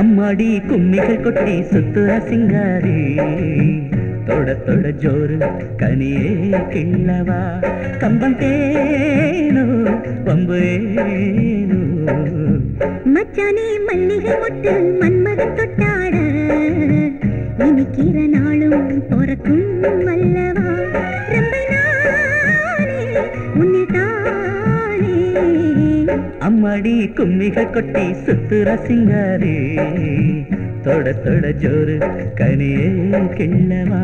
அம்மாடி கும்மிகள் கொட்டி சுத்துற சிங்காரி தொட தொட ஜோறு கனியே கிள்ளவா கம்பம் தேனோ பம்பு ஏனோ மச்சானே மல்லிகை மொட்டு மன்மகன் தொட்டாட இனிக்கிற நாளும் பொறக்கும் அல்லவா ரம்பை நானே உன்னிதானே அம்மாடி கும்மிகள் கொட்டி சுத்துற சிங்காரி தொட தொட ஜோறு கனியே கிள்ளவா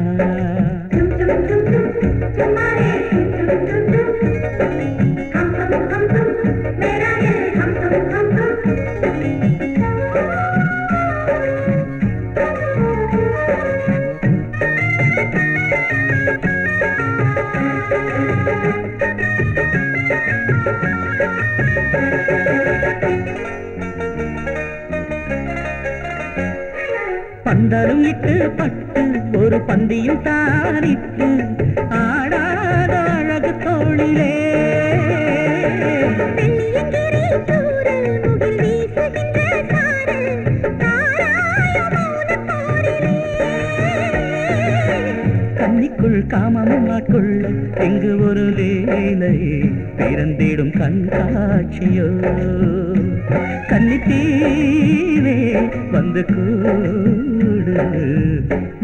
பந்தலும் இட்டு பட்டு ஒரு பந்தியும் தானிட்டு ஆடாத அழகு தோளிலே கன்னிக்குள் காமமும் ஆட்கொள்ள எங்கு ஒரு வேலை பிறந்திடும் கண்காட்சியோ கன்னித்தீவே வந்து கூடு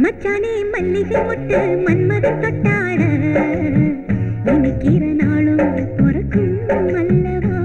மச்சானே மல்லிகை மொட்டு மன்மகன் தொட்டாட இனிக்கிற நாளும் பொறக்கும் அல்லவா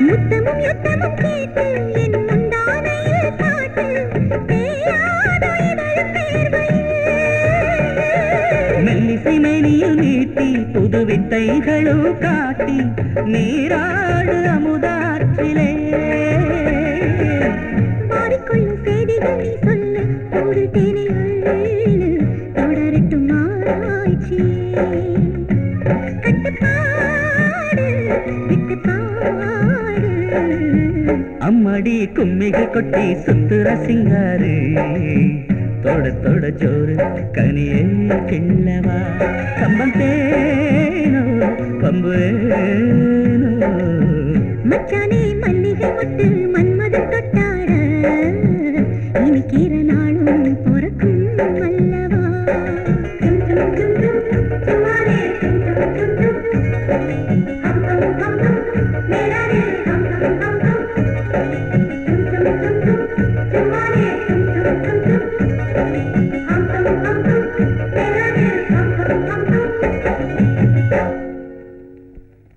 முத்தமும் யுத்தமும் கேட்டு என் முந்தானையில் காட்டு தேயாத இதழ் தேர்வையில் மெல்லிசை மேனியில் நீட்டி புது வித்தைகளும் காட்டி நீராடு அமுதாற்றிலே மாறிக்கொள்ளும் செய்திகள் நீ சொல்லு ஒரு தேனைகள் தொடரட்டும் ஆராய்ச்சி கட்டுப்பாடு விட்டுப்பாடு அம்மாடி கும்மிகள் கொட்டி சுத்துற சிங்காரு தொட தொட ஜோறு கனியே கிள்ளவா கம்பம் தேனோ பம்பு ஏனோ மச்சானே மல்லிகை மொட்டு மன்மதன் தொட்டாட இனிக்கிற